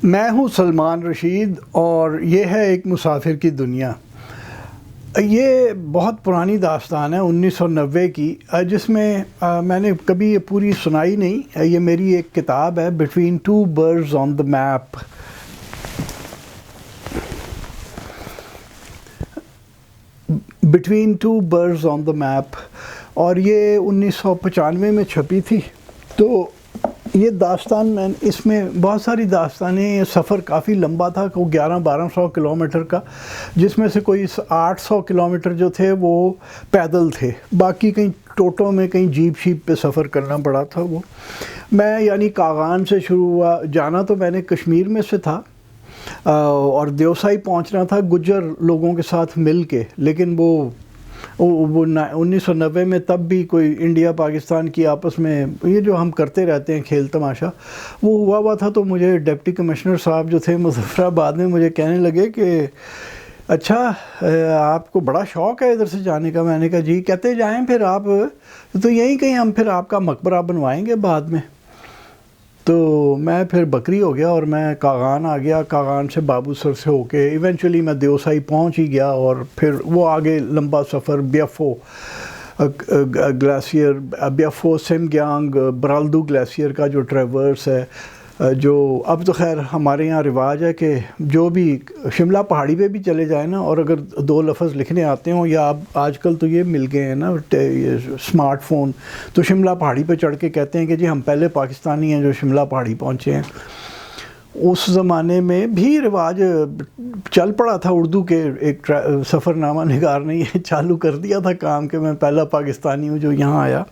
میں ہوں سلمان رشید اور یہ ہے ایک مسافر کی دنیا۔ یہ بہت پرانی داستان ہے 1990 کی، جس میں میں نے کبھی یہ پوری سنائی نہیں۔ یہ میری ایک کتاب ہے، between two birds on the map. Between two birds on the map, اور یہ 1995 میں چھپی تھی۔ تو یہ داستان اس میں بہت ساری داستانیں، یہ سفر کافی لمبا تھا، 1100-1200 کلومیٹر کا، جس میں سے کوئی 800 کلومیٹر جو تھے وہ پیدل تھے، باقی کہیں ٹوٹوں میں کہیں جیپ شیپ پہ سفر کرنا پڑا تھا۔ وہ میں یعنی کاغان سے شروع ہوا، جانا تو میں نے کشمیر میں سے تھا اور دیوسائی پہنچنا تھا گجر لوگوں کے ساتھ مل کے، لیکن وہ 1990 میں تب بھی کوئی انڈیا پاکستان کی آپس میں یہ جو ہم کرتے رہتے ہیں کھیل تماشا، وہ ہوا تھا۔ تو مجھے ڈپٹی کمشنر صاحب جو تھے مظفر آباد میں، مجھے کہنے لگے کہ اچھا آپ کو بڑا شوق ہے ادھر سے جانے کا۔ میں نے کہا جی۔ کہتے جائیں پھر آپ، تو یہیں کہیں ہم پھر آپ کا مقبرہ بنوائیں گے بعد میں۔ تو میں پھر بکری ہو گیا اور میں کاغان آ گیا، کاغان سے بابو سر سے ہو کے ایونچولی میں دیوسائی پہنچ ہی گیا، اور پھر وہ آگے لمبا سفر بیفو گلیشیئر، بیفو سمگیانگ برالدو گلیشیئر کا جو ٹریورس ہے، جو اب تو خیر ہمارے یہاں رواج ہے کہ جو بھی شملہ پہاڑی پہ بھی چلے جائیں نا، اور اگر 2 لفظ لکھنے آتے ہوں، یا اب آج کل تو یہ مل گئے ہیں نا اسمارٹ فون، تو شملہ پہاڑی پہ چڑھ کے کہتے ہیں کہ جی ہم پہلے پاکستانی ہیں جو شملہ پہاڑی پہنچے ہیں۔ اس زمانے میں بھی رواج چل پڑا تھا اردو کے، ایک سفر نامہ نگار نے یہ چالو کر دیا تھا کام کہ میں پہلا پاکستانی ہوں جو یہاں آیا،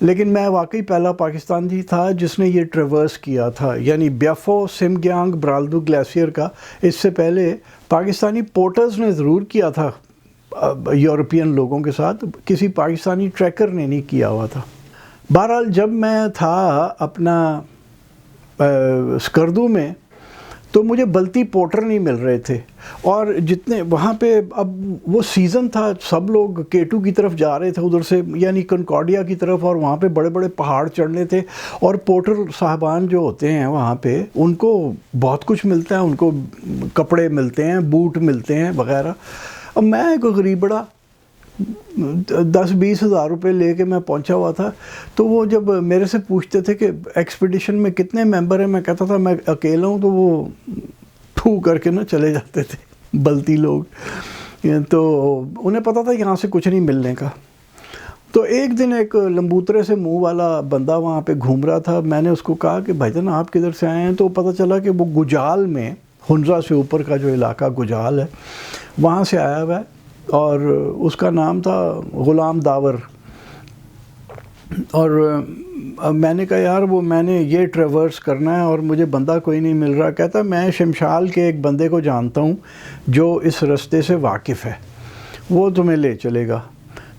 لیکن میں واقعی پہلا پاکستانی تھا جس نے یہ ٹریورس کیا تھا، یعنی بیفو سمگیانگ برالدو گلیشیئر کا۔ اس سے پہلے پاکستانی پورٹرز نے ضرور کیا تھا یورپین لوگوں کے ساتھ، کسی پاکستانی ٹریکر نے نہیں کیا ہوا تھا۔ بہرحال جب میں تھا اپنا سکردو میں، تو مجھے بلتی پورٹر نہیں مل رہے تھے، اور جتنے وہاں پہ اب وہ سیزن تھا، سب لوگ کیٹو کی طرف جا رہے تھے ادھر سے، یعنی کنکارڈیا کی طرف، اور وہاں پہ بڑے بڑے پہاڑ چڑھنے تھے، اور پورٹر صاحبان جو ہوتے ہیں وہاں پہ ان کو بہت کچھ ملتا ہے، ان کو کپڑے ملتے ہیں، بوٹ ملتے ہیں وغیرہ۔ اب میں ایک غریب بڑا 10-20 ہزار روپے لے کے میں پہنچا ہوا تھا، تو وہ جب میرے سے پوچھتے تھے کہ ایکسپیڈیشن میں کتنے ممبر ہیں، میں کہتا تھا میں اکیلا ہوں، تو وہ پھو کر کے نا چلے جاتے تھے بلتی لوگ، تو انہیں پتہ تھا یہاں سے کچھ نہیں ملنے کا۔ تو ایک دن ایک لمبوترے سے منہ والا بندہ وہاں پہ گھوم رہا تھا، میں نے اس کو کہا کہ بھائی جان آپ کدھر سے آئے ہیں؟ تو پتہ چلا کہ وہ گجال میں، ہنزا سے اوپر کا جو علاقہ گجال ہے وہاں سے آیا ہوا ہے، اور اس کا نام تھا غلام داور۔ اور میں نے کہا یار وہ میں نے یہ ٹریورس کرنا ہے اور مجھے بندہ کوئی نہیں مل رہا۔ کہتا میں شمشال کے ایک بندے کو جانتا ہوں جو اس رستے سے واقف ہے، وہ تمہیں لے چلے گا۔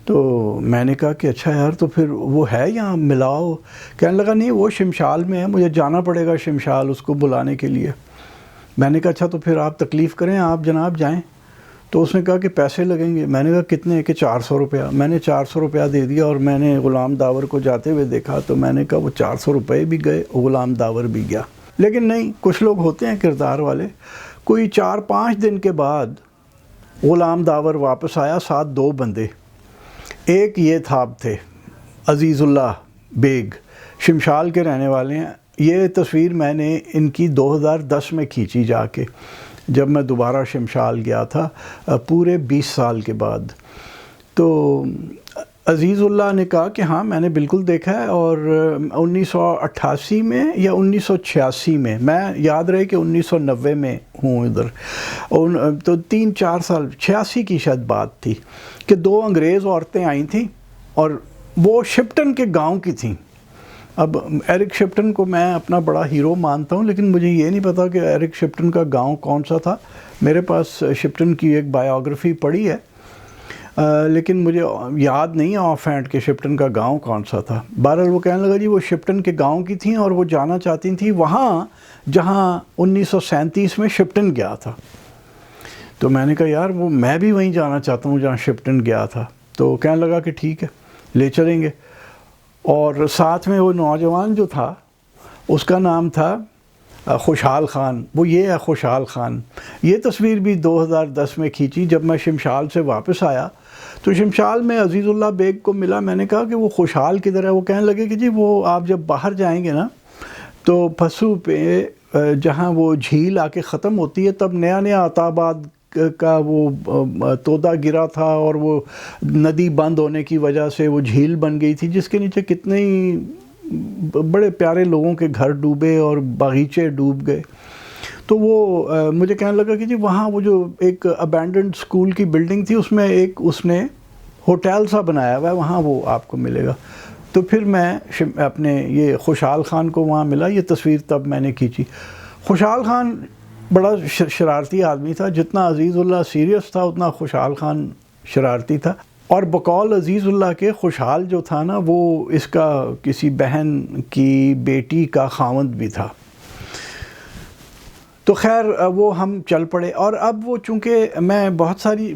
تو میں نے کہا کہ اچھا یار، تو پھر وہ ہے یہاں، ملاؤ۔ کہنے لگا نہیں وہ شمشال میں ہے، مجھے جانا پڑے گا شمشال اس کو بلانے کے لیے۔ میں نے کہا اچھا تو پھر آپ تکلیف کریں، آپ جناب جائیں۔ تو اس نے کہا کہ پیسے لگیں گے۔ میں نے کہا کتنے؟ کہ 400 روپیہ۔ میں نے 400 روپیہ دے دیا، اور میں نے غلام داور کو جاتے ہوئے دیکھا، تو میں نے کہا وہ 400 روپے بھی گئے، غلام داور بھی گیا۔ لیکن نہیں، کچھ لوگ ہوتے ہیں کردار والے۔ کوئی 4-5 دن کے بعد غلام داور واپس آیا، ساتھ 2 بندے۔ ایک یہ تھاب تھے عزیز اللہ بیگ، شمشال کے رہنے والے ہیں۔ یہ تصویر میں نے ان کی 2010 میں کھینچی جا کے، جب میں دوبارہ شمشال گیا تھا پورے 20 سال کے بعد۔ تو عزیز اللہ نے کہا کہ ہاں میں نے بالکل دیکھا ہے، اور 1988 میں یا 1986 میں یاد رہے کہ 1990 میں ہوں ادھر، تو 3-4 سال، 86 کی شاید بات تھی کہ 2 انگریز عورتیں آئی تھیں، اور وہ شپٹن کے گاؤں کی تھیں۔ اب ایرک شپٹن کو میں اپنا بڑا ہیرو مانتا ہوں، لیکن مجھے یہ نہیں پتا کہ ایرک شپٹن کا گاؤں کون سا تھا۔ میرے پاس شپٹن کی ایک بایوگرافی پڑھی ہے، لیکن مجھے یاد نہیں آف ہینڈ کہ شپٹن کا گاؤں کون سا تھا۔ بہرحال وہ کہنے لگا جی وہ شپٹن کے گاؤں کی تھیں، اور وہ جانا چاہتی تھیں وہاں جہاں 1937 میں شپٹن گیا تھا۔ تو میں نے کہا یار وہ میں بھی وہیں جانا چاہتا ہوں جہاں شپٹن گیا تھا۔ تو کہنے لگا کہ ٹھیک ہے لے چلیں گے، اور ساتھ میں وہ نوجوان جو تھا اس کا نام تھا خوشحال خان، وہ یہ ہے خوشحال خان. یہ تصویر بھی 2010 میں کھینچی جب میں شمشال سے واپس آیا. تو شمشال میں عزیز اللہ بیگ کو ملا. میں نے کہا کہ وہ خوشحال کدھر ہے؟ وہ کہنے لگے کہ جی وہ آپ جب باہر جائیں گے نا تو پھسو پہ جہاں وہ جھیل آ کے ختم ہوتی ہے تب نیا نیا عطا آباد کا وہ تودا گرا تھا اور وہ ندی بند ہونے کی وجہ سے وہ جھیل بن گئی تھی جس کے نیچے کتنے ہی بڑے پیارے لوگوں کے گھر ڈوبے اور باغیچے ڈوب گئے. تو وہ مجھے کہنے لگا کہ جی وہاں وہ جو ایک ابینڈنڈ اسکول کی بلڈنگ تھی اس میں ایک اس نے ہوٹل سا بنایا ہوا ہے، وہاں وہ آپ کو ملے گا. تو پھر میں اپنے یہ خوشحال خان کو وہاں ملا. یہ تصویر تب میں نے کھینچی. خوشحال خان بڑا شرارتی آدمی تھا. جتنا عزیز اللہ سیریس تھا اتنا خوشحال خان شرارتی تھا. اور بقول عزیز اللہ کے خوشحال جو تھا نا وہ اس کا کسی بہن کی بیٹی کا خاوند بھی تھا. تو خیر وہ ہم چل پڑے. اور اب وہ چونکہ میں بہت ساری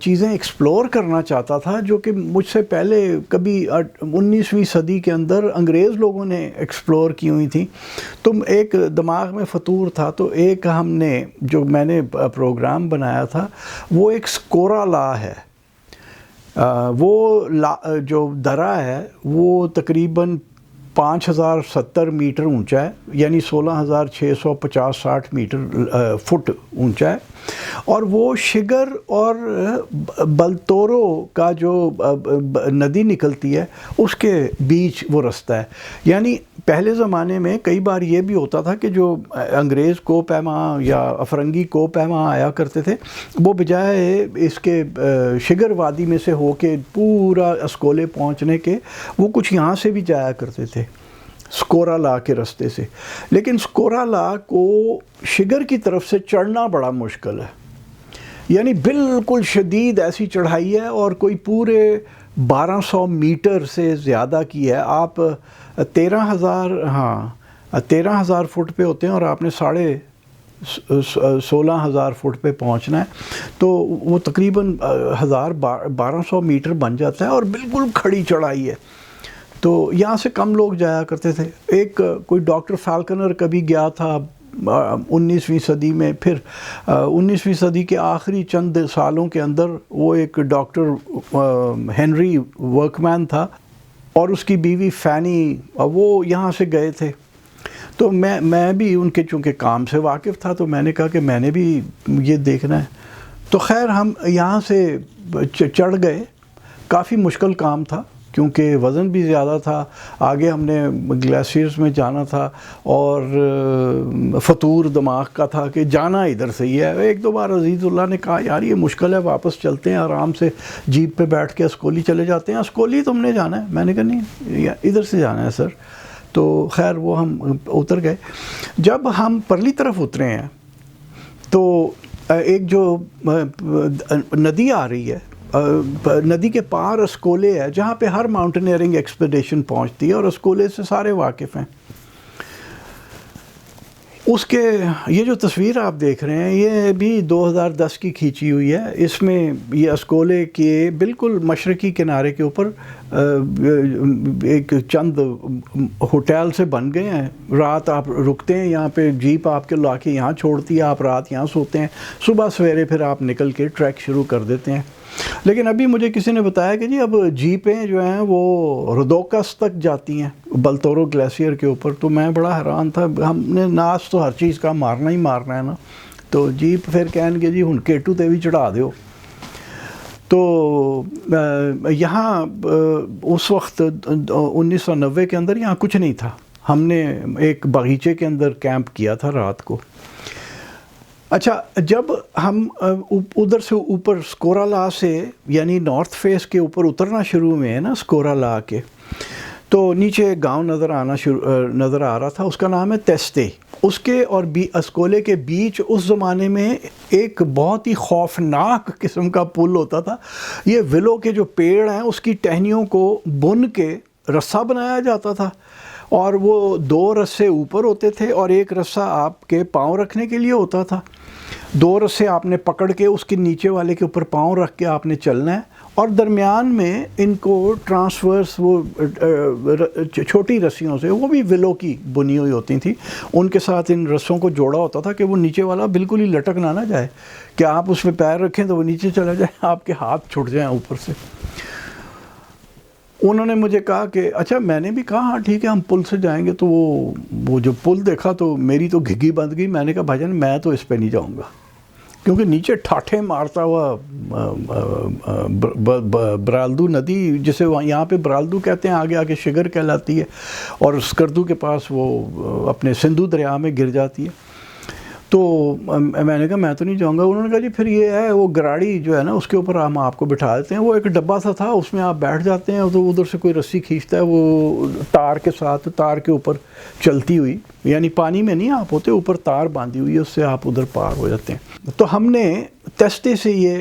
چیزیں ایکسپلور کرنا چاہتا تھا جو کہ مجھ سے پہلے کبھی 19ویں صدی کے اندر انگریز لوگوں نے ایکسپلور کی ہوئی تھیں. تو ایک دماغ میں فطور تھا. تو ایک ہم نے جو میں نے پروگرام بنایا تھا وہ ایک سکورا لا ہے. وہ جو درہ ہے وہ تقریباً 5070 میٹر اونچا ہے، یعنی 16,650-60 میٹر فٹ اونچا ہے. اور وہ شگر اور بلتورو کا جو ندی نکلتی ہے اس کے بیچ وہ رستہ ہے. یعنی پہلے زمانے میں کئی بار یہ بھی ہوتا تھا کہ جو انگریز کو پیما یا افرنگی کو پیما آیا کرتے تھے وہ بجائے اس کے شگر وادی میں سے ہو کے پورا اسکولے پہنچنے کے وہ کچھ یہاں سے بھی جایا کرتے تھے سکورا لا کے رستے سے. لیکن سکورا لا کو شگر کی طرف سے چڑھنا بڑا مشکل ہے. یعنی بالکل شدید ایسی چڑھائی ہے اور کوئی پورے 1200 میٹر سے زیادہ کی ہے. آپ 13,000 فٹ پہ ہوتے ہیں اور آپ نے 16,000 فٹ پہ پہنچنا ہے. تو وہ تقریباً 1200 میٹر بن جاتا ہے اور بالکل کھڑی چڑھائی ہے. تو یہاں سے کم لوگ جایا کرتے تھے. ایک کوئی ڈاکٹر فالکنر کبھی گیا تھا 19ویں صدی میں. پھر 19ویں صدی کے آخری چند سالوں کے اندر وہ ایک ڈاکٹر ہنری ورکمین تھا اور اس کی بیوی فینی وہ یہاں سے گئے تھے. تو میں بھی ان کے چونکہ کام سے واقف تھا تو میں نے کہا کہ میں نے بھی یہ دیکھنا ہے. تو خیر ہم یہاں سے چڑھ گئے. کافی مشکل کام تھا کیونکہ وزن بھی زیادہ تھا. آگے ہم نے گلیشیئرز میں جانا تھا اور فطور دماغ کا تھا کہ جانا ادھر سے ہی ہے. ایک دو بار عزیز اللہ نے کہا یار یہ مشکل ہے، واپس چلتے ہیں آرام سے جیپ پہ بیٹھ کے اسکولی چلے جاتے ہیں. اسکولی تم نے جانا ہے؟ میں نے کہا نہیں ادھر سے جانا ہے سر. تو خیر وہ ہم اتر گئے. جب ہم پرلی طرف اترے ہیں تو ایک جو ندی آ رہی ہے، ندی کے پار اسکولے ہے جہاں پہ ہر ماؤنٹینئرنگ ایکسپیڈیشن پہنچتی ہے اور اسکولے سے سارے واقف ہیں. اس کے یہ جو تصویر آپ دیکھ رہے ہیں یہ بھی 2010 کی کھینچی ہوئی ہے. اس میں یہ اسکولے کے بالکل مشرقی کنارے کے اوپر ایک چند ہوٹل سے بن گئے ہیں. رات آپ رکتے ہیں یہاں پہ، جیپ آپ کے لا کے یہاں چھوڑتی ہے، آپ رات یہاں سوتے ہیں، صبح سویرے پھر آپ نکل کے ٹریک شروع کر دیتے ہیں. لیکن ابھی مجھے کسی نے بتایا کہ جی اب جیپیں جو ہیں وہ ردوکس تک جاتی ہیں بلتورو گلیشیئر کے اوپر. تو میں بڑا حیران تھا. ہم نے ناس تو ہر چیز کا مارنا ہی مارنا ہے نا. تو جیپ پھر کہن گے جی ہن کیٹو تے بھی چڑھا دیو. تو یہاں اس وقت 1990 کے اندر یہاں کچھ نہیں تھا. ہم نے ایک باغیچے کے اندر کیمپ کیا تھا رات کو. اچھا جب ہم ادھر سے اوپر سکورا لا سے یعنی نارتھ فیس کے اوپر اترنا شروع ہوئے ہیں نا سکورا لا کے، تو نیچے گاؤں نظر آ رہا تھا. اس کا نام ہے تیستے. اس کے اور اسکولے کے بیچ اس زمانے میں ایک بہت ہی خوفناک قسم کا پل ہوتا تھا. یہ ولو کے جو پیڑ ہیں اس کی ٹہنیوں کو بن کے رسہ بنایا جاتا تھا اور وہ 2 رسے اوپر ہوتے تھے اور ایک رسہ آپ کے پاؤں رکھنے کے لیے ہوتا تھا. 2 رسے آپ نے پکڑ کے اس کے نیچے والے کے اوپر پاؤں رکھ کے آپ نے چلنا ہے اور درمیان میں ان کو ٹرانسورس وہ چھوٹی رسیوں سے، وہ بھی ولو کی بنی ہوئی ہوتی تھیں، ان کے ساتھ ان رسوں کو جوڑا ہوتا تھا کہ وہ نیچے والا بالکل ہی لٹک نہ جائے، کہ آپ اس پہ پیر رکھیں تو وہ نیچے چلا جائے، آپ کے ہاتھ چھوٹ جائیں اوپر سے۔ انہوں نے مجھے کہا کہ اچھا، میں نے بھی کہا ہاں ٹھیک ہے ہم پل سے جائیں گے، تو وہ جو پل دیکھا تو میری تو گھگی بند گئی، میں نے کہا بھائی جان میں تو اس پہ نہیں جاؤں گا، کیونکہ نیچے ٹھاٹھے مارتا ہوا برالدو ندی، جسے یہاں پہ برالدو کہتے ہیں، آگے آگے شگر کہلاتی ہے، اور اسکردو کے پاس وہ اپنے سندھو دریا میں گر جاتی ہے۔ تو میں نے کہا میں تو نہیں جاؤں گا۔ انہوں نے کہا جی پھر یہ ہے، وہ گراڑی جو ہے نا اس کے اوپر ہم آپ کو بٹھا دیتے ہیں، وہ ایک ڈبہ سا تھا، اس میں آپ بیٹھ جاتے ہیں، تو ادھر سے کوئی رسی کھینچتا ہے، وہ تار کے ساتھ، تار کے اوپر چلتی ہوئی، یعنی پانی میں نہیں آپ ہوتے، اوپر تار باندھی ہوئی ہے، اس سے آپ ادھر پار ہو جاتے ہیں۔ تو ہم نے تستے سے یہ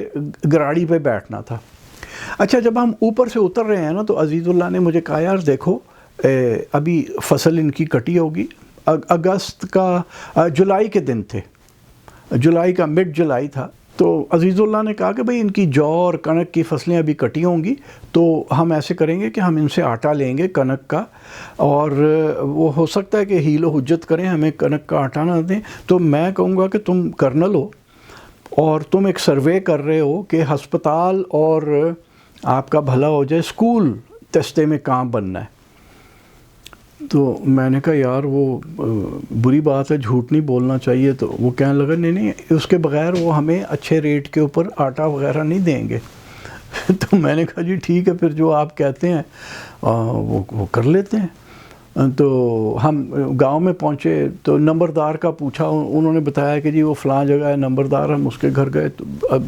گراڑی پہ بیٹھنا تھا۔ اچھا، جب ہم اوپر سے اتر رہے ہیں نا، تو عزیز اللہ نے مجھے کہا یار دیکھو ابھی فصل ان کی کٹی ہوگی، اگست کا جولائی کے دن تھے، جولائی کا مڈ جولائی تھا، تو عزیز اللہ نے کہا کہ بھئی ان کی جو اور کنک کی فصلیں ابھی کٹی ہوں گی، تو ہم ایسے کریں گے کہ ہم ان سے آٹا لیں گے کنک کا، اور وہ ہو سکتا ہے کہ حیل و حجت کریں، ہمیں کنک کا آٹا نہ دیں۔ تو میں کہوں گا کہ تم کرنل ہو اور تم ایک سروے کر رہے ہو کہ ہسپتال اور آپ کا بھلا ہو جائے، اسکول تستے میں کہاں بننا ہے۔ تو میں نے کہا یار وہ بری بات ہے، جھوٹ نہیں بولنا چاہیے۔ تو وہ کہنے لگا نہیں اس کے بغیر وہ ہمیں اچھے ریٹ کے اوپر آٹا وغیرہ نہیں دیں گے۔ تو میں نے کہا جی ٹھیک ہے، پھر جو آپ کہتے ہیں وہ کر لیتے ہیں۔ تو ہم گاؤں میں پہنچے تو نمبردار کا پوچھا، انہوں نے بتایا کہ جی وہ فلاں جگہ ہے نمبردار، ہم اس کے گھر گئے۔ تو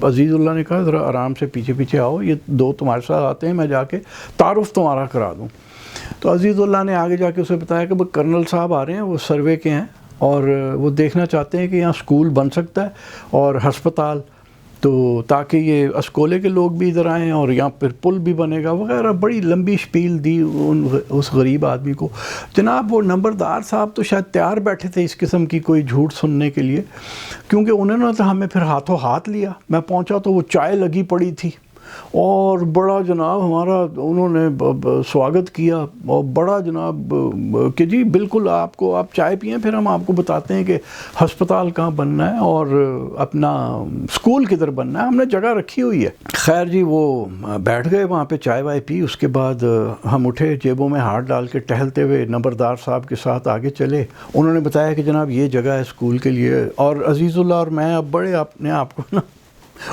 عزیز اللہ نے کہا ذرا آرام سے پیچھے پیچھے آؤ، یہ دو تمہارے ساتھ آتے ہیں، میں جا کے تعارف تمہارا کرا دوں۔ تو عزیز اللہ نے آگے جا کے اسے بتایا کہ وہ کرنل صاحب آ رہے ہیں، وہ سروے کے ہیں، اور وہ دیکھنا چاہتے ہیں کہ یہاں اسکول بن سکتا ہے اور ہسپتال، تو تاکہ یہ اسکولے کے لوگ بھی ادھر آئیں، اور یہاں پھر پل بھی بنے گا وغیرہ۔ بڑی لمبی شپیل دی اس غریب آدمی کو۔ جناب وہ نمبردار صاحب تو شاید تیار بیٹھے تھے اس قسم کی کوئی جھوٹ سننے کے لیے، کیونکہ انہوں نے تو ہمیں پھر ہاتھوں ہاتھ لیا۔ میں پہنچا تو وہ چائے لگی پڑی تھی، اور بڑا جناب ہمارا انہوں نے سواگت کیا، اور بڑا جناب کہ جی بالکل آپ چائے پئیں، پھر ہم آپ کو بتاتے ہیں کہ ہسپتال کہاں بننا ہے اور اپنا اسکول کدھر بننا ہے، ہم نے جگہ رکھی ہوئی ہے۔ خیر جی وہ بیٹھ گئے وہاں پہ، چائے وائے پی، اس کے بعد ہم اٹھے، جیبوں میں ہاتھ ڈال کے ٹہلتے ہوئے نمبردار صاحب کے ساتھ آگے چلے۔ انہوں نے بتایا کہ جناب یہ جگہ ہے اسکول کے لیے، اور عزیز اللہ اور میں اب بڑے اپنے آپ کو نا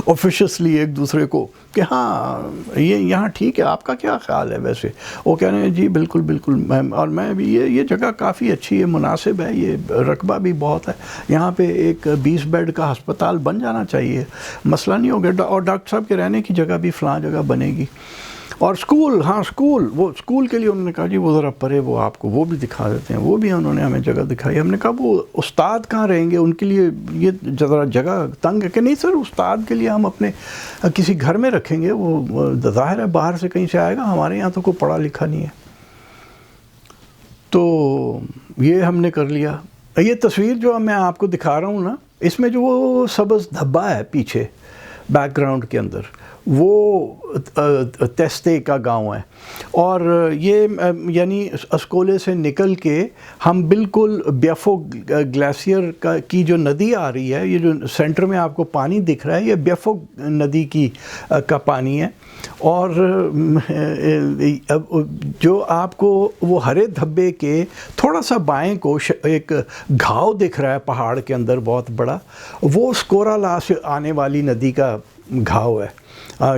آفیشیسلی ایک دوسرے کو کہ ہاں یہ یہاں ٹھیک ہے، آپ کا کیا خیال ہے ویسے؟ وہ کہہ رہے ہیں جی بالکل بالکل، اور میں بھی یہ جگہ کافی اچھی ہے، مناسب ہے، یہ رقبہ بھی بہت ہے، یہاں پہ ایک 20 بیڈ کا ہسپتال بن جانا چاہیے، مسئلہ نہیں ہوگا، اور ڈاکٹر صاحب کے رہنے کی جگہ بھی فلاں جگہ بنے گی، اور اسکول، ہاں اسکول، وہ اسکول کے لیے انہوں نے کہا جی وہ ذرا پرے، وہ آپ کو وہ بھی دکھا دیتے ہیں، وہ بھی انہوں نے ہمیں جگہ دکھائی۔ ہم نے کہا وہ استاد کہاں رہیں گے، ان کے لیے یہ ذرا جگہ تنگ ہے کہ نہیں سر، استاد کے لیے ہم اپنے کسی گھر میں رکھیں گے، وہ ظاہر ہے باہر سے کہیں سے آئے گا، ہمارے یہاں تو کوئی پڑھا لکھا نہیں ہے۔ تو یہ ہم نے کر لیا۔ یہ تصویر جو میں آپ کو دکھا رہا ہوں نا، اس میں جو وہ سبز دھبا ہے پیچھے بیک گراؤنڈ کے اندر، وہ تستے کا گاؤں ہے، اور یہ یعنی اسکولے سے نکل کے ہم بالکل بیفو گلیشیئر کی جو ندی آ رہی ہے، یہ جو سینٹر میں آپ کو پانی دکھ رہا ہے، یہ بیفو ندی کا پانی ہے، اور جو آپ کو وہ ہرے دھبے کے تھوڑا سا بائیں کو ایک گھاؤ دکھ رہا ہے پہاڑ کے اندر بہت بڑا، وہ اسکورالا سے آنے والی ندی کا گھاؤ ہے۔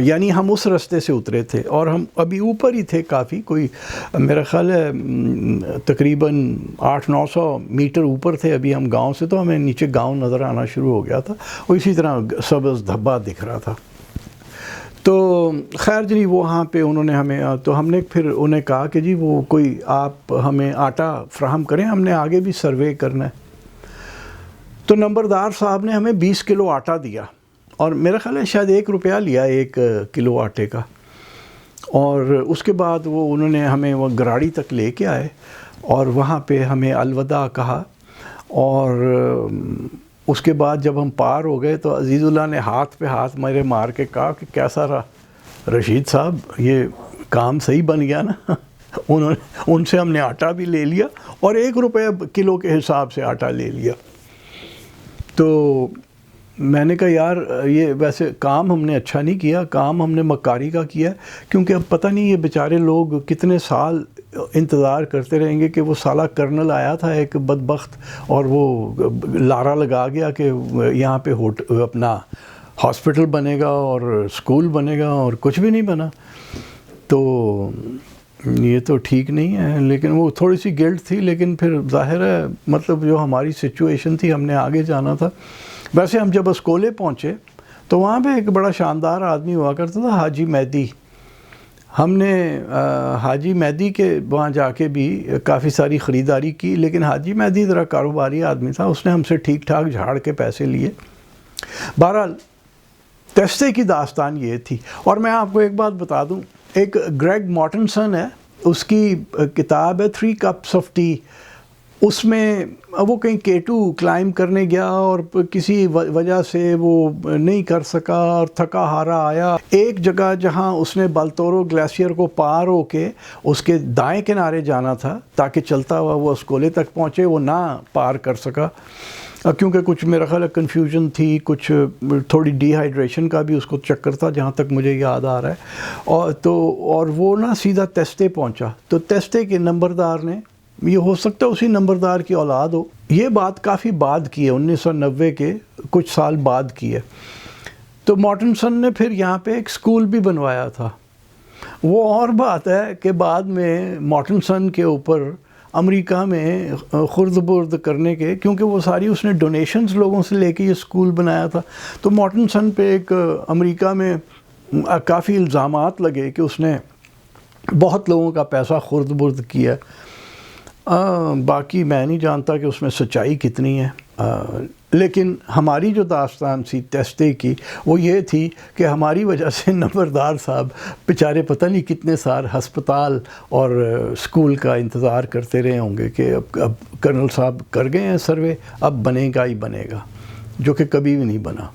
یعنی ہم اس رستے سے اترے تھے، اور ہم ابھی اوپر ہی تھے کافی، کوئی میرا خیال ہے تقریباً 800-900 میٹر اوپر تھے ابھی ہم گاؤں سے، تو ہمیں نیچے گاؤں نظر آنا شروع ہو گیا تھا، اور اسی طرح سبز دھبا دکھ رہا تھا۔ تو خیر جی وہاں پہ انہوں نے ہمیں، تو ہم نے پھر انہیں کہا کہ جی وہ کوئی آپ ہمیں آٹا فراہم کریں، ہم نے آگے بھی سروے کرنا ہے۔ تو نمبردار صاحب نے ہمیں 20 کلو آٹا دیا، اور میرا خیال ہے شاید 1 روپیہ لیا 1 کلو آٹے کا، اور اس کے بعد وہ انہوں نے ہمیں وہ گراڑی تک لے کے آئے، اور وہاں پہ ہمیں الوداع کہا، اور اس کے بعد جب ہم پار ہو گئے تو عزیز اللہ نے ہاتھ پہ ہاتھ میرے مار کے کہا کہ کیسا رہا؟ رشید صاحب یہ کام صحیح بن گیا نا. ان سے ہم نے آٹا بھی لے لیا اور 1 روپے کلو کے حساب سے آٹا لے لیا. تو میں نے کہا یار یہ ویسے کام ہم نے اچھا نہیں کیا, کام ہم نے مکاری کا کیا, کیونکہ اب پتہ نہیں یہ بیچارے لوگ کتنے سال انتظار کرتے رہیں گے کہ وہ سالہ کرنل آیا تھا ایک بدبخت اور وہ لارا لگا گیا کہ یہاں پہ اپنا ہاسپٹل بنے گا اور اسکول بنے گا, اور کچھ بھی نہیں بنا. تو یہ تو ٹھیک نہیں ہے, لیکن وہ تھوڑی سی گلٹ تھی, لیکن پھر ظاہر ہے مطلب جو ہماری سچویشن تھی ہم نے آگے جانا تھا. ویسے ہم جب اسکولے پہنچے تو وہاں پہ ایک بڑا شاندار آدمی ہوا کرتا تھا, حاجی مہدی. ہم نے حاجی مہدی کے وہاں جا کے بھی کافی ساری خریداری کی, لیکن حاجی مہدی ذرا کاروباری آدمی تھا, اس نے ہم سے ٹھیک ٹھاک جھاڑ کے پیسے لیے. بہرحال تیستے کی داستان یہ تھی. اور میں آپ کو ایک بات بتا دوں, ایک گریگ مارٹنسن ہے, اس کی کتاب ہے 3 Cups of Tea. اس میں وہ کہیں K2 کلائم کرنے گیا اور کسی وجہ سے وہ نہیں کر سکا اور تھکا ہارا آیا. ایک جگہ جہاں اس نے بالتورو گلیشیئر کو پار ہو کے اس کے دائیں کنارے جانا تھا تاکہ چلتا ہوا وہ اسکولے تک پہنچے, وہ نہ پار کر سکا کیونکہ کچھ میرا خیال ہے کنفیوژن تھی, کچھ تھوڑی ڈی ہائیڈریشن کا بھی اس کو چکر تھا جہاں تک مجھے یاد آ رہا ہے. اور وہ نا سیدھا تیستے پہنچا. تو تیستے کے نمبردار نے, یہ ہو سکتا ہے اسی نمبردار کی اولاد ہو, یہ بات کافی بعد کی ہے, 1990 کے کچھ سال بعد کی ہے. تو مارٹنسن نے پھر یہاں پہ ایک سکول بھی بنوایا تھا. وہ اور بات ہے کہ بعد میں مارٹنسن کے اوپر امریکہ میں خرد برد کرنے کے, کیونکہ وہ ساری اس نے ڈونیشنز لوگوں سے لے کے یہ سکول بنایا تھا, تو مارٹنسن پہ ایک امریکہ میں کافی الزامات لگے کہ اس نے بہت لوگوں کا پیسہ خرد برد کیا. باقی میں نہیں جانتا کہ اس میں سچائی کتنی ہے, لیکن ہماری جو داستان سی تیستے کی وہ یہ تھی کہ ہماری وجہ سے نمبردار صاحب بیچارے پتہ نہیں کتنے سال ہسپتال اور اسکول کا انتظار کرتے رہے ہوں گے کہ اب کرنل صاحب کر گئے ہیں سروے, اب بنے گا ہی بنے گا, جو کہ کبھی بھی نہیں بنا.